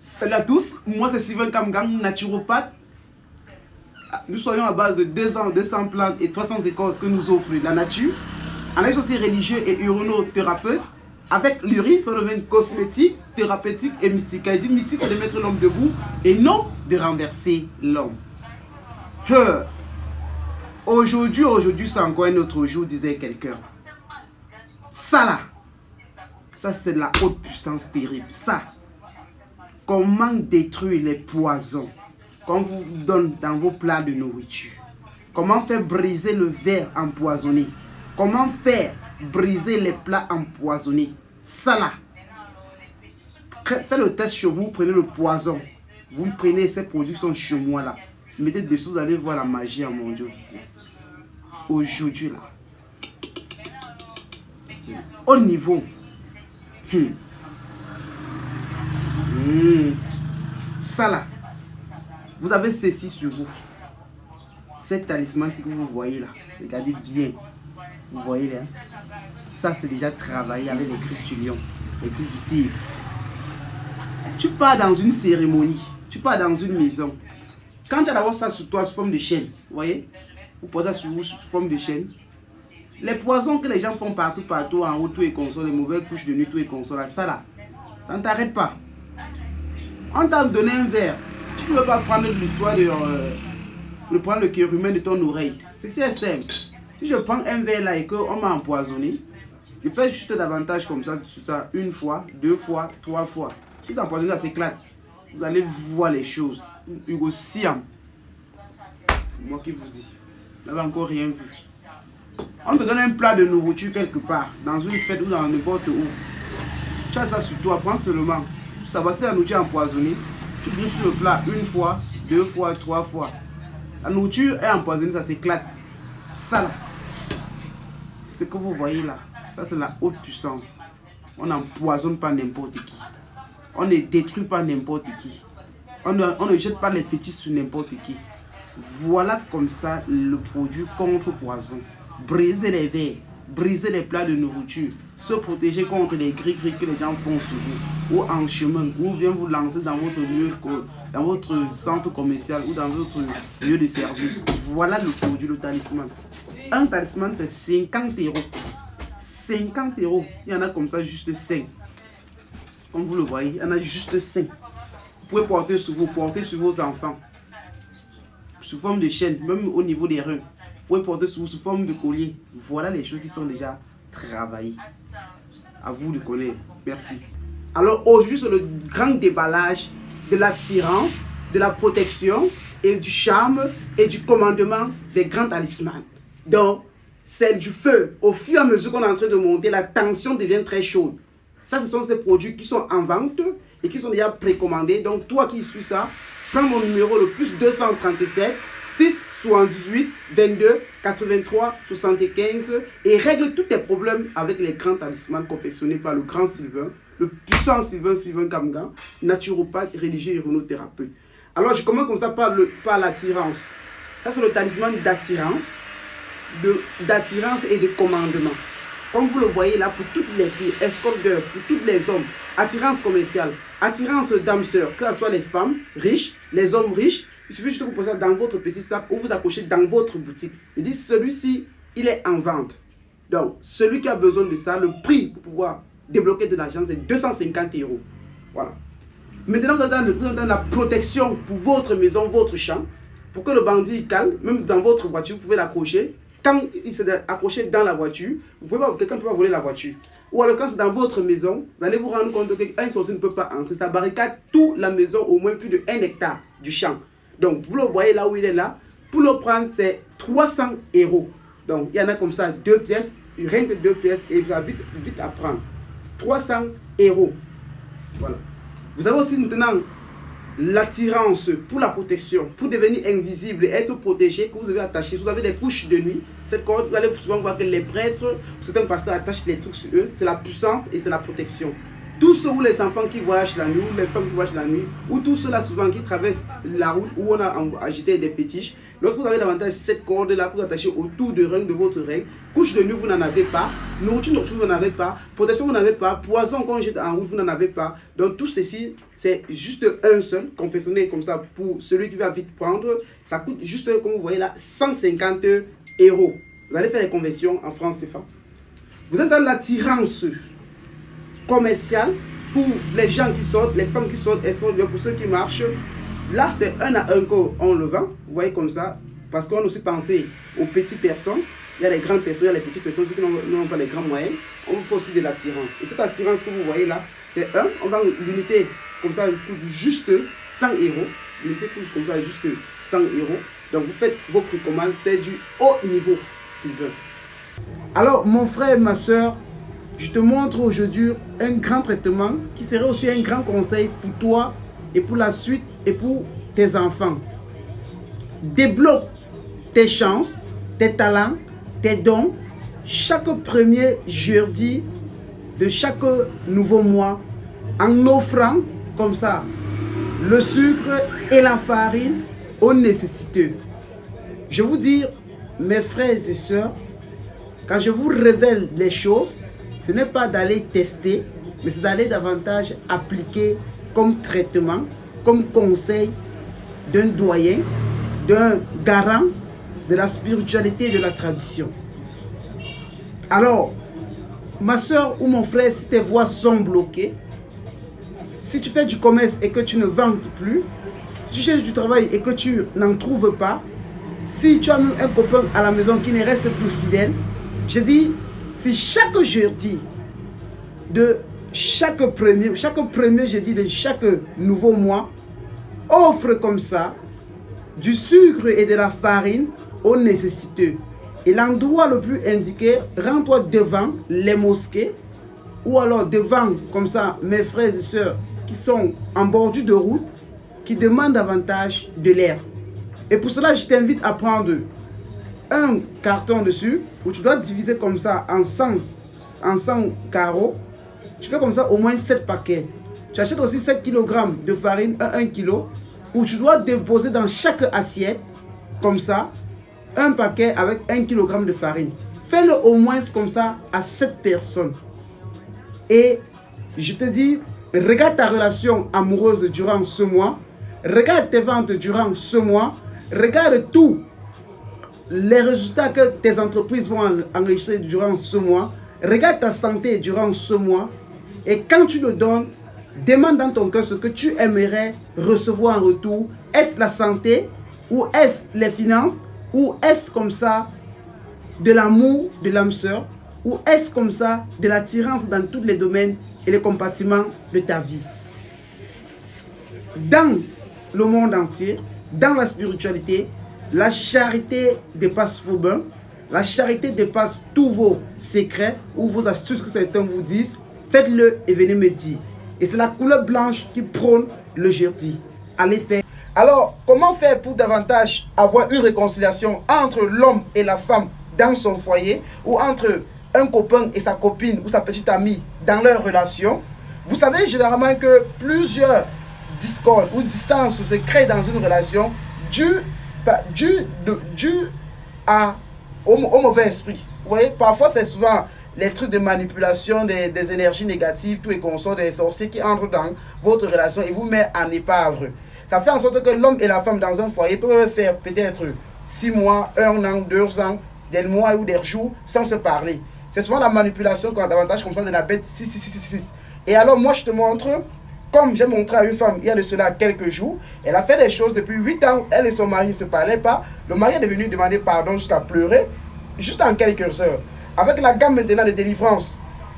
Salut à tous, moi c'est Sylvain Kamgang, naturopathe. Nous soyons à base de 200 plantes et 300 écorces que nous offre la nature. En est aussi religieux et urinothérapeute. Avec l'urine, ça devient cosmétique, thérapeutique et mystique. Il dit mystique, c'est de mettre l'homme debout et non de renverser l'homme. Aujourd'hui, c'est encore un autre jour, disait quelqu'un. Ça là, ça c'est de la haute puissance terrible. Ça, comment détruire les poisons qu'on vous donne dans vos plats de nourriture? Comment faire briser le verre empoisonné? Comment faire briser les plats empoisonnés? Ça là, faites le test chez vous, prenez le poison. Vous prenez ces produits qui sont chez moi là. Mettez dessous, vous allez voir la magie, mon Dieu. Aujourd'hui là, c'est au niveau. Ça là, vous avez ceci sur vous. Cet talisman que vous voyez là, regardez bien. Vous voyez là, ça c'est déjà travaillé avec les griffes du lion, les griffes du tigre. Tu pars dans une cérémonie, tu pars dans une maison. Quand tu as d'abord ça sur toi sous forme de chaîne, vous voyez, vous posez ça sur vous sous forme de chaîne. Les poisons que les gens font partout, en haut, tout et console, les mauvaises couches de nuit, tout et console, ça là, ça ne t'arrête pas. On t'a donné un verre, tu ne veux pas prendre l'histoire de prendre le cœur humain de ton oreille. C'est simple. Si je prends un verre là et qu'on m'a empoisonné, je fais juste davantage comme ça, une fois, deux fois, trois fois. Si ça empoisonné, ça s'éclate. Vous allez voir les choses. Hugo Siam. Moi qui vous dis. Vous n'avez encore rien vu. On te donne un plat de nourriture quelque part, dans une fête ou dans n'importe où. Tu as ça sur toi, prends seulement. Ça va, si la nourriture est empoisonnée, tu griffes sur le plat une fois, deux fois, trois fois. La nourriture est empoisonnée, ça s'éclate. Ça là, ce que vous voyez là, ça c'est la haute puissance. On n'empoisonne pas n'importe qui. On ne détruit pas n'importe qui. On ne jette pas les fétiches sur n'importe qui. Voilà comme ça le produit contre poison. Briser les verres, briser les plats de nourriture, se protéger contre les gris-gris que les gens font sur vous, ou en chemin, ou vient vous lancer dans votre lieu, dans votre centre commercial ou dans votre lieu de service. Voilà le produit, le talisman. Un talisman c'est 50 €. 50 €. Il y en a comme ça juste 5. Comme vous le voyez, il y en a juste 5. Vous pouvez porter sur vous, porter sur vos enfants. Sous forme de chaîne, même au niveau des reins. Vous pouvez porter sur vous sous forme de collier. Voilà les choses qui sont déjà travaillées. À vous de connaître. Merci. Alors aujourd'hui, c'est le grand déballage de l'attirance, de la protection et du charme et du commandement des grands talismans. Donc, c'est du feu. Au fur et à mesure qu'on est en train de monter, la tension devient très chaude. Ça, ce sont ces produits qui sont en vente et qui sont déjà précommandés. Donc, toi qui suis ça, prends mon numéro le plus 237 6 78 22 83 75 et règle tous tes problèmes avec les grands talismans confectionnés par le grand Sylvain, le puissant Sylvain Kamgang, naturopathe, religieux et urinothérapeute. Alors, je commence comme ça par l'attirance. Ça, c'est le talisman d'attirance et de commandement. Comme vous le voyez là, pour toutes les filles, escort girls, pour tous les hommes, attirance commerciale, attirance d'âme sœur, que ce soit les femmes riches, les hommes riches, il suffit juste de vous poser ça dans votre petit sac ou vous accrochez dans votre boutique. Il dit celui-ci, il est en vente. Donc, celui qui a besoin de ça, le prix pour pouvoir débloquer de l'argent, c'est 250 €. Voilà. Maintenant, vous avez dans la protection pour votre maison, votre champ, pour que le bandit calme, même dans votre voiture, vous pouvez l'accrocher. Quand il s'est accroché dans la voiture, quelqu'un ne peut pas voler la voiture. Ou alors quand c'est dans votre maison, vous allez vous rendre compte qu'un sorcier ne peut pas entrer. Ça barricade toute la maison, au moins plus de 1 hectare du champ. Donc vous le voyez là où il est là. Pour le prendre, c'est 300 €. Donc il y en a comme ça 2 pièces, rien que 2 pièces et il va vite à prendre. 300 €. Voilà. Vous avez aussi maintenant l'attirance pour la protection, pour devenir invisible et être protégé, que vous devez attacher. Si vous avez des couches de nuit, cette corde, vous allez souvent voir que les prêtres, certains pasteurs attachent les trucs sur eux. C'est la puissance et c'est la protection. tous ceux ou les enfants qui voyagent la nuit, ou les femmes qui voyagent la nuit, ou tous ceux-là souvent qui traversent la route où on a agité des fétiches, lorsque vous avez davantage cette corde-là pour attacher autour de votre règle, couche de nuit vous n'en avez pas, nourriture nocturne vous n'en avez pas, protection vous n'en avez pas, poison qu'on jette en route vous n'en avez pas. Donc tout ceci, c'est juste un seul, confectionné comme ça pour celui qui va vite prendre, ça coûte juste, comme vous voyez là, 150 €. Vous allez faire les conversions en francs CFA. Vous êtes dans l'attirance commerciale pour les gens qui sortent, les femmes qui sortent, et pour ceux qui marchent. Là, c'est 1 à 1 qu'on le vend. Vous voyez comme ça, parce qu'on a aussi pensé aux petites personnes. Il y a les grandes personnes, il y a les petites personnes, ceux qui n'ont pas les grands moyens. On vous faut aussi de l'attirance. Et cette attirance que vous voyez là, c'est on vend l'unité comme ça, coûte juste 100 €. L'unité coûte comme ça, juste 100 €. Donc vous faites vos prix commandes, c'est du haut niveau silver. Alors mon frère et ma soeur, je te montre aujourd'hui un grand traitement qui serait aussi un grand conseil pour toi et pour la suite et pour tes enfants. Débloque tes chances, tes talents, tes dons chaque premier jeudi de chaque nouveau mois en offrant comme ça le sucre et la farine aux nécessiteux. Je vous dis, mes frères et sœurs, quand je vous révèle les choses, ce n'est pas d'aller tester, mais c'est d'aller davantage appliquer comme traitement, comme conseil d'un doyen, d'un garant de la spiritualité et de la tradition. Alors, ma soeur ou mon frère, si tes voies sont bloquées, si tu fais du commerce et que tu ne vends plus, si tu cherches du travail et que tu n'en trouves pas, si tu as un copain à la maison qui ne reste plus fidèle, je dis, si chaque jeudi de chaque premier jeudi de chaque nouveau mois, offre comme ça du sucre et de la farine aux nécessiteux. Et l'endroit le plus indiqué, rends-toi devant les mosquées ou alors devant comme ça mes frères et sœurs qui sont en bordure de route, qui demandent davantage de l'air. Et pour cela, je t'invite à prendre un carton dessus où tu dois diviser comme ça en 100 carreaux. Tu fais comme ça au moins 7 paquets. Tu achètes aussi 7 kg de farine, 1 kg, où tu dois déposer dans chaque assiette, comme ça, un paquet avec 1 kg de farine. Fais-le au moins comme ça à 7 personnes. Et je te dis, regarde ta relation amoureuse durant ce mois. Regarde tes ventes durant ce mois. Regarde tous les résultats que tes entreprises vont enregistrer durant ce mois. Regarde ta santé durant ce mois. Et quand tu le donnes, demande dans ton cœur ce que tu aimerais recevoir en retour. Est-ce la santé? Ou est-ce les finances? Ou est-ce comme ça de l'amour de l'âme sœur? Ou est-ce comme ça de l'attirance dans tous les domaines et les compartiments de ta vie? Dans le monde entier, dans la spiritualité, la charité dépasse vos bains. La charité dépasse tous vos secrets ou vos astuces que certains vous disent. Faites-le et venez me dire. Et c'est la couleur blanche qui prône le jeudi. Allez faire. Alors, comment faire pour davantage avoir une réconciliation entre l'homme et la femme dans son foyer, ou entre un copain et sa copine ou sa petite amie dans leur relation? Vous savez généralement que plusieurs discordes ou distances se créent dans une relation dû au mauvais esprit. Vous voyez, parfois c'est souvent les trucs de manipulation des énergies négatives, tout et consort, des sorciers qui entrent dans votre relation et vous mettent en épave. Ça fait en sorte que l'homme et la femme dans un foyer peuvent faire peut-être 6 mois, 1 an, 2 ans, des mois ou des jours sans se parler. C'est souvent la manipulation qu'on a davantage comme ça de la bête 6. Et alors moi je te montre, comme j'ai montré à une femme il y a de cela quelques jours, elle a fait des choses depuis 8 ans, elle et son mari ne se parlaient pas. Le mari est venu demander pardon jusqu'à pleurer, juste en quelques heures. Avec la gamme maintenant de délivrance,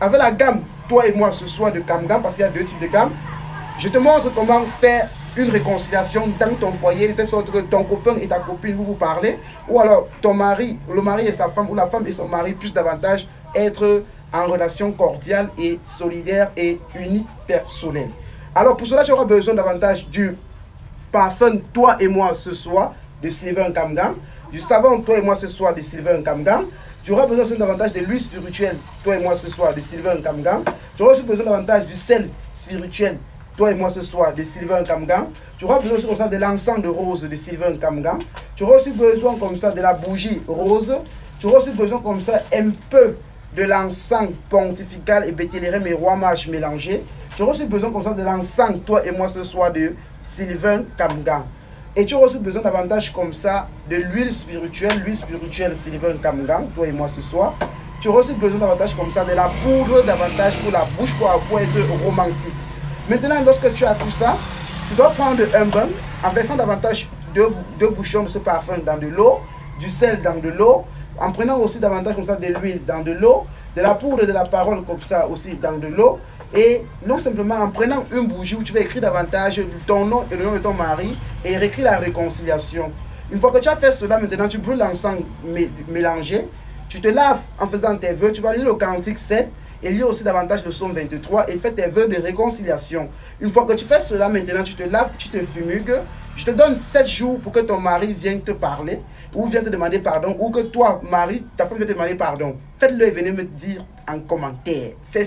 avec la gamme toi et moi ce soir de Kamgam, parce qu'il y a 2 types de gamme, je te montre comment faire une réconciliation dans ton foyer, de telle sorte que ton copain et ta copine vous parlez, ou alors ton mari, le mari et sa femme, ou la femme et son mari puissent davantage être en relation cordiale et solidaire et unipersonnelle. Alors pour cela, tu auras besoin davantage du parfum toi et moi ce soir de Sylvain Kamgam, du savon toi et moi ce soir de Sylvain Kamgam. Tu auras besoin aussi davantage de l'huile spirituelle, toi et moi ce soir, de Sylvain Kamgan. Tu auras aussi besoin davantage du sel spirituel, toi et moi ce soir, de Sylvain Kamgan. Tu auras besoin aussi comme ça de l'encens de rose de Sylvain Kamgan. Tu auras aussi besoin comme ça de la bougie rose. Tu auras aussi besoin comme ça un peu de l'encens pontifical et bétélérème et roi mage mélangé. Tu auras aussi besoin comme ça de l'encens, toi et moi ce soir, de Sylvain Kamgan. Et tu auras aussi besoin davantage comme ça de l'huile spirituelle Sylvain Kamgan, toi et moi ce soir. Tu auras aussi besoin davantage comme ça de la poudre davantage pour la bouche pour être romantique. Maintenant, lorsque tu as tout ça, tu dois prendre un bain en versant davantage deux bouchons de ce parfum dans de l'eau, du sel dans de l'eau, en prenant aussi davantage comme ça de l'huile dans de l'eau, de la poudre de la parole comme ça aussi dans de l'eau, et non simplement en prenant une bougie où tu vas écrire davantage ton nom et le nom de ton mari et réécrire la réconciliation. Une fois que tu as fait cela, maintenant tu brûles l'encens mélangé, tu te laves en faisant tes vœux, tu vas lire le cantique 7 et lire aussi davantage le psaume 23 et fais tes vœux de réconciliation. Une fois que tu fais cela, maintenant tu te laves, tu te fumugues. Je te donne 7 jours pour que ton mari vienne te parler ou vienne te demander pardon, ou que toi, mari, ta femme vienne te demander pardon. Faites-le et venez me dire en commentaire. C'est